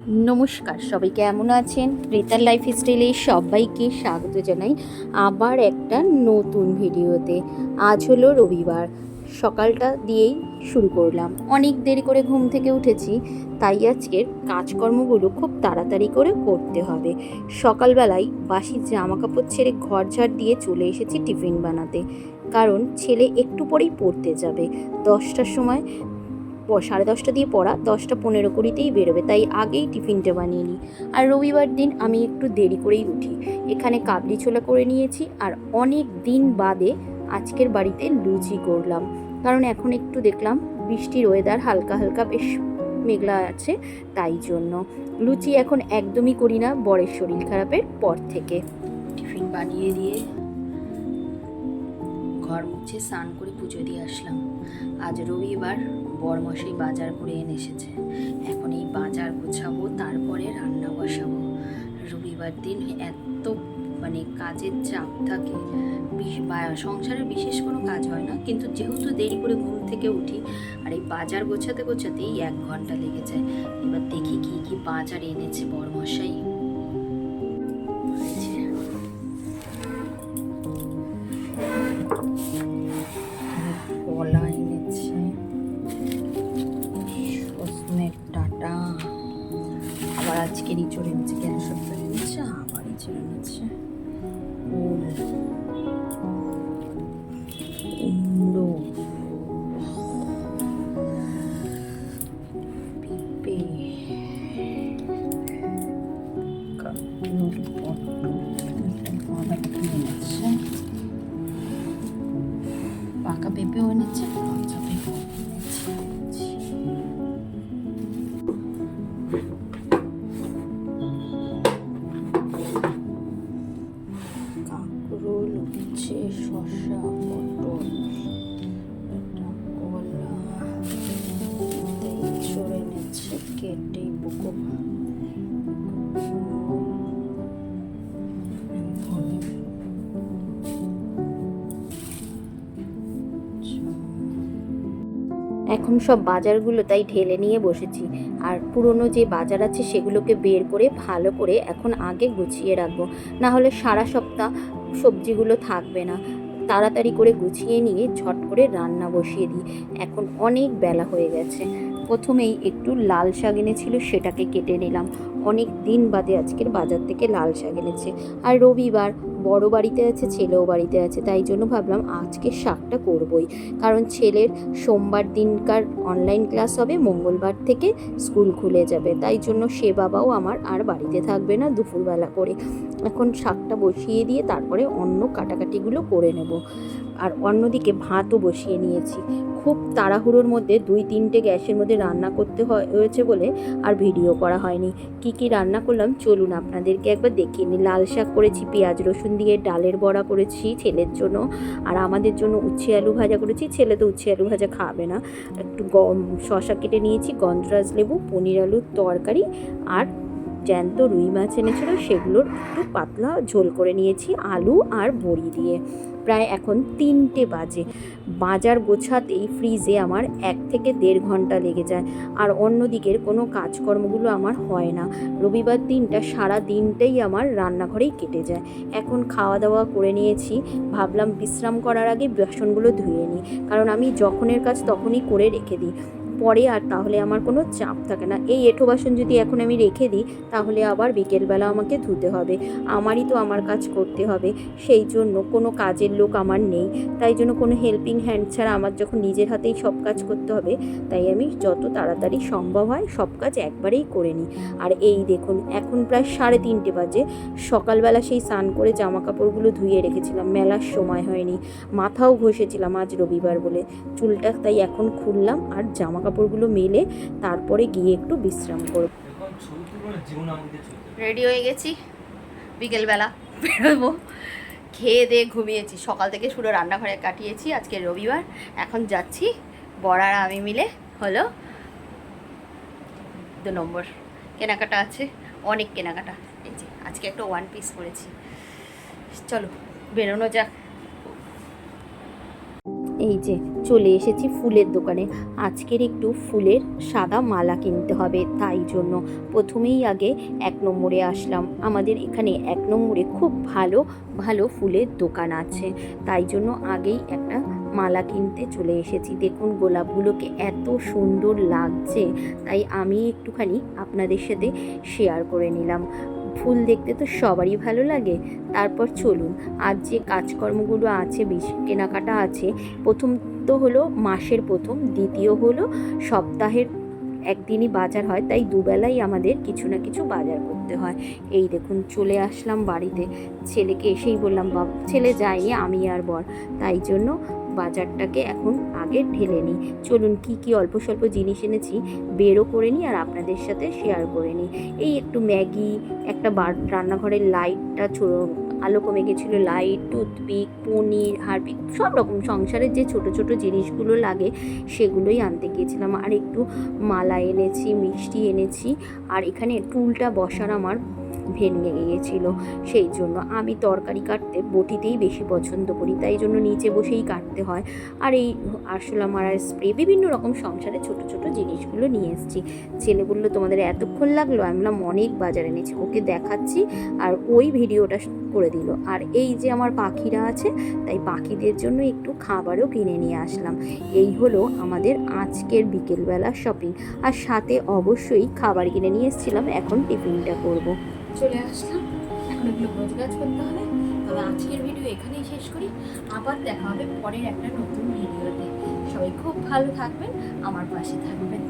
নমস্কার, সবাই কেমন আছেন? রিতার লাইফস্টাইলে সবাইকে স্বাগত জানাই আবার একটা নতুন ভিডিওতে। আজ হলো রবিবার, সকালটা দিয়েই শুরু করলাম। অনেক দেরি করে ঘুম থেকে উঠেছি, তাই আজকের কাজকর্মগুলো খুব তাড়াতাড়ি করে করতে হবে। সকালবেলায় বাসি জামা কাপড় ছেড়ে ঘর ঝাড় দিয়ে চলে এসেছি টিফিন বানাতে, কারণ ছেলে একটু পরেই পড়তে যাবে। 10টার সময় 10:30 দিয়ে পড়া, 10:15-20তেই বেরোবে, তাই আগেই টিফিনটা বানিয়ে নিই। আর রবিবার দিন আমি একটু দেরি করেই উঠি। এখানে কাবলি ছোলা করে নিয়েছি, আর অনেক দিন বাদে আজকের বাড়িতে লুচি করলাম, কারণ এখন একটু দেখলাম বৃষ্টির ওয়েদার, হালকা হালকা বেশ মেঘলা আছে, তাই জন্য লুচি এখন একদমই করি না বরের শরীর খারাপের পর থেকে। টিফিন বানিয়ে দিয়ে ঘর মুছে স্নান করে পুজো দিয়ে আসলাম। আজ রবিবার, বরমশাই বাজার করে এনে এসেছে। এখন এই বাজার গোছাবো, তারপরে রান্না বসাবো। রবিবার দিন এত কাজের চাপ থাকে, সংসারের বিশেষ কোনো কাজ হয় না, কিন্তু যেহেতু দেরি করে ঘুম থেকে উঠি, আর এই বাজার গোছাতে গোছাতেই 1 ঘন্টা লেগে যায়। এবার দেখি কি কি বাজার এনেছে বরমশাই। কলা এনেছে, সজনের ডাঁটা, আবার আজকের ইঁচড় এনেছে, কেন সপ্তাহ এনেছে, আবার ইঁচড় এনেছে, কুল, কুমড়ো, পেঁপে, কাঁকরোল, পটল, বাঁধাকপি এনেছে, পাকা পেঁপেও এনেছে, কাঁচা পেঁপেও এনেছে। কাঁকরোল উঠছে, শসা, পটল, কলা, ইঁচড় এনেছে কেটে, বুকো এখন সব বাজারগুলো তাই ঢেলে নিয়ে বসেছি। আর পুরনো যে বাজার আছে সেগুলোকে বের করে ভালো করে এখন আগে গুছিয়ে রাখবো, না হলে সারা সপ্তাহ সবজিগুলো থাকবে না। তাড়াতাড়ি করে গুছিয়ে নিয়ে ঝট করে রান্না বসিয়ে দিই। এখন অনেক বেলা হয়ে গেছে। প্রথমেই একটু লাল শাক এনেছিল, সেটাকে কেটে নিলাম। অনেক দিন বাদে আজকের বাজার থেকে লাল শাক এনেছে। আর রবিবার, বড় বাড়িতে আছে, ছেলেও বাড়িতে আছে, তাই জন্য ভাবলাম আজকে শাকটা করবই। কারণ ছেলের সোমবার দিনকার অনলাইন ক্লাস হবে, মঙ্গলবার থেকে স্কুল খুলে যাবে, তাই জন্য সে বাবাও আমার আর বাড়িতে থাকবে না দুপুরবেলা করে। এখন শাকটা বসিয়ে দিয়ে তারপরে অন্য কাটাকাটিগুলো করে নেব। আর অন্যদিকে ভাতও বসিয়ে নিয়েছি। খুব তাড়াহুড়োর মধ্যে 2-3টে গ্যাসের মধ্যে রান্না করতে হয়েছে বলে আর ভিডিও করা হয়নি। কি কি রান্না করলাম চলুন আপনাদেরকে একবার দেখিয়ে নিই। লাল শাক করেছি পেঁয়াজ রসুন দিয়ে, ডালের বড়া করেছি ছেলের জন্য, আর আমাদের জন্য উচ্ছে আলু ভাজা করেছি। ছেলে তো উচ্ছে আলু ভাজা খাবে না। একটু শসা কেটে নিয়েছি, গন্ধরাজ লেবু, পনির আলুর তরকারি, আর জ্যান্ত রুই মাছ এনেছিল, সেগুলোর একটু পাতলা ঝোল করে নিয়েছি আলু আর বড়ি দিয়ে। প্রায় এখন 3টে বাজে। বাজার গোছাতেই ফ্রিজে আমার 1 থেকে 1.5 ঘন্টা লেগে যায়। আর অন্য দিকের কোনো কাজকর্মগুলো আমার হয় না। রবিবার দিনটা সারা দিনটাই আমার রান্নাঘরেই কেটে যায়। এখন খাওয়া দাওয়া করে নিয়েছি, ভাবলাম বিশ্রাম করার আগে বাসনগুলো ধুয়ে নিই, কারণ আমি যখনের কাজ তখনই করে রেখে দিই, পরে আর তাহলে আমার কোনো চাপ থাকে না। এই এঁঠো বাসন যদি এখন আমি রেখে দিই, তাহলে আবার বিকেলবেলা আমাকে ধুতে হবে, আমারই তো আমার কাজ করতে হবে। সেই জন্য কোনো কাজের লোক আমার নেই, তাই জন্য কোনো হেল্পিং হ্যান্ড ছাড়া আমার যখন নিজের হাতেই সব কাজ করতে হবে, তাই আমি যত তাড়াতাড়ি সম্ভব হয় সব কাজ একবারেই করে নিই। আর এই দেখুন, এখন প্রায় 3:30 বাজে। সকালবেলা সেই স্নান করে জামা কাপড়গুলো ধুয়ে রেখেছিলাম, মেলার সময় হয়নি। মাথাও ঘষেছিলাম আজ রবিবার বলে, চুলটা তাই এখন খুললাম, আর জামা কাপড়গুলো মেলে তারপরে গিয়ে একটু বিশ্রাম করব। রেডি হয়ে গেছি, বিকেলবেলা বেরোবো। খেয়ে দিয়ে ঘুমিয়েছি, সকাল থেকে শুরু রান্নাঘরে কাটিয়েছি। আজকে রবিবার, এখন যাচ্ছি। বড় আর আমি মিলে হলো 2 নম্বর কেনাকাটা আছে, অনেক কেনাকাটা। এই যে আজকে একটা 1 পিস করেছি। চলো বেরোনো যাক। এই যে চলে এসেছি ফুলের দোকানে। আজকের একটু ফুলের সাদা মালা কিনতে হবে, তাই জন্য প্রথমেই আগে 1 নম্বরে আসলাম। আমাদের এখানে 1 নম্বরে খুব ভালো ভালো ফুলের দোকান আছে, তাই জন্য আগেই একটা মালা কিনতে চলে এসেছি। দেখুন গোলাপগুলোকে এত সুন্দর লাগছে, তাই আমি একটুখানি আপনাদের সাথে শেয়ার করে নিলাম। ফুল দেখতে তো সবারই ভালো লাগে। তারপর চলুন, আজ যে কাজকর্মগুলো আছে, বেশি কেনাকাটা আছে। প্রথম তো হলো মাসের প্রথম, দ্বিতীয় হলো সপ্তাহের একদিনই বাজার হয়, তাই দুবেলাই আমাদের কিছু না কিছু বাজার করতে হয়। এই দেখুন চলে আসলাম বাড়িতে। ছেলেকে এসেই বললাম, বাবা ছেলে যায়নি, আমি আর বর, তাই জন্য বাজারটাকে এখন আগে ঢেলে নিই। চলুন কি কি অল্প স্বল্প জিনিস এনেছি বেরও করে নিই আর আপনাদের সাথে শেয়ার করে নিই। এই একটু ম্যাগি, একটা রান্নাঘরের লাইটটা আলো কমে গেছিলো, লাইট, টুথপিক, পনির, হারপিক, সব রকম সংসারের যে ছোট ছোট জিনিসগুলো লাগে সেগুলোই আনতে গিয়েছিলাম। আর একটু মালা এনেছি, মিষ্টি এনেছি। আর এখানে টুলটা বসার আমার ভেঙে গিয়েছিলো, সেই জন্য আমি তরকারি কাটতে বটিতেই বেশি পছন্দ করি, তাই জন্য নিচে বসেই কাটতে হয়। আর এই আরশোলা মারার স্প্রে, বিভিন্ন রকম সংসারে ছোট ছোট জিনিসগুলো নিয়ে এসেছি। ছেলে বললো তোমাদের এতক্ষণ লাগলো? আমি বললাম অনেক বাজার এনেছি, ওকে দেখাচ্ছি আর ওই ভিডিওটা করে দিল। আর এই যে আমার পাখিরা আছে, তাই পাখিদের জন্য একটু খাবারও কিনে নিয়ে আসলাম। এই হলো আমাদের আজকের বিকেলবেলা শপিং। আর সাথে অবশ্যই খাবার কিনে নিয়ে এসেছিলাম, এখন টিফিনটা করব। চলে আসলাম, এখন এগুলো গোছগাছ করতে হবে। তবে আজকের ভিডিও এখানেই শেষ করি, আবার দেখা হবে পরের একটা নতুন ভিডিওতে। সবাই খুব ভালো থাকবেন, আমার পাশে থাকবেন।